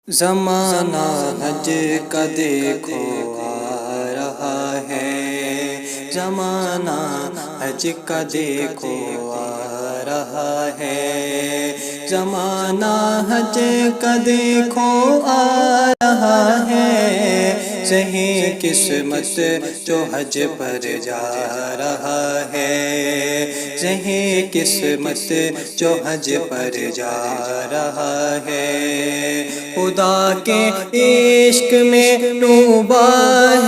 زمانہ حج کا دیکھو آ رہا ہے، زمانہ حج کا دیکھو آ رہا ہے، زمانہ حج کا دیکھو آ رہا ہے، صحیح قسمت جو حج پر جا رہا ہے، صحیح قسمت جو حج پر جا رہا ہے، خدا کے عشق میں ڈوبا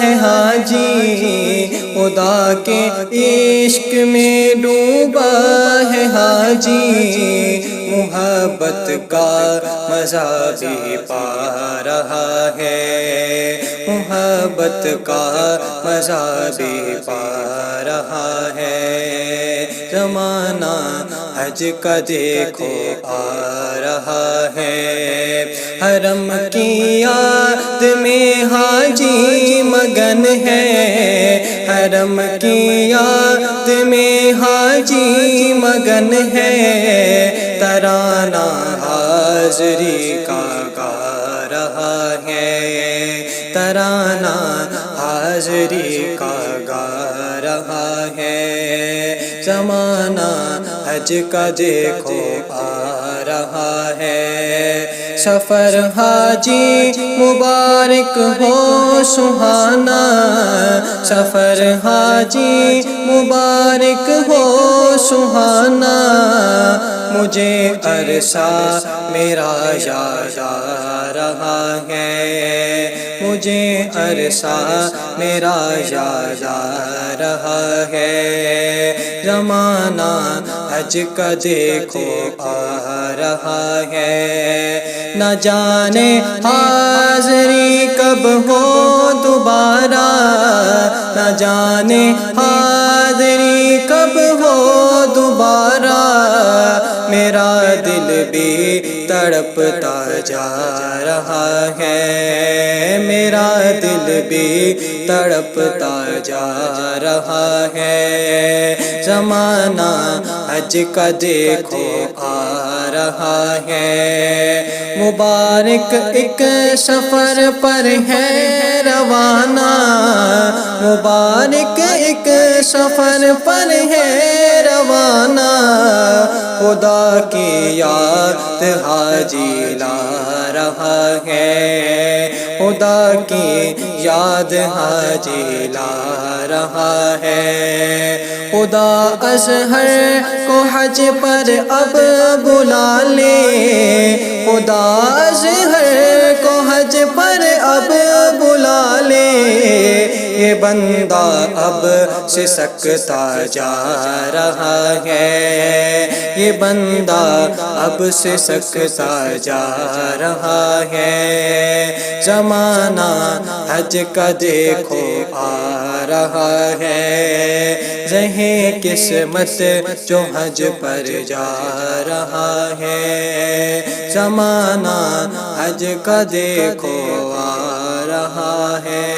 ہے حاجی، خدا کے عشق میں ڈوبا ہے حاجی، محبت کا مزہ بھی پا رہا ہے، محبت کا مزہ بھی پا رہا ہے، زمانہ حج کا دیکھو آ رہا ہے، حرم کی یاد میں حاجی مگن ہے، حرم کی یاد میں حاجی مگن ہے، ترانہ حاضری کا گا رہا ہے، ترانہ حاضری کا گا رہا ہے، زمانہ حج کا دیکھو آ رہا ہے، سفر حاجی مبارک ہو سہانا، سفر حاجی مبارک ہو سہانا، مجھے عرصہ میرا یاد آ رہا ہے، مجھے عرصہ میرا یاد آ رہا ہے، زمانہ حج کا دیکھو آ رہا ہے، نہ جانے حاضری کب ہو دوبارہ، نہ جانے حاضری کب ہو دوبارہ، میرا دل بھی تڑپتا جا رہا ہے، میرا دل بھی تڑپتا جا رہا ہے، زمانہ حج کا دیکھو آ رہا ہے، مبارک ایک سفر پر ہے روانہ، مبارک ایک سفر پر ہے روانہ، خدا کی یاد حاجی لا رہا ہے، خدا کی یاد حاجی لا رہا ہے، خدا اظہر کو حج پر اب بلا لے، خدا اظہر کو حج پر اب بلا لے، یہ بندہ اب سسکتا جا رہا ہے، یہ بندہ اب سسکتا جا رہا ہے، زمانہ حج کا دیکھو آ رہا ہے، رہے قسمت جو حج پر جا رہا ہے، زمانہ حج کا دیکھو آ رہا ہے۔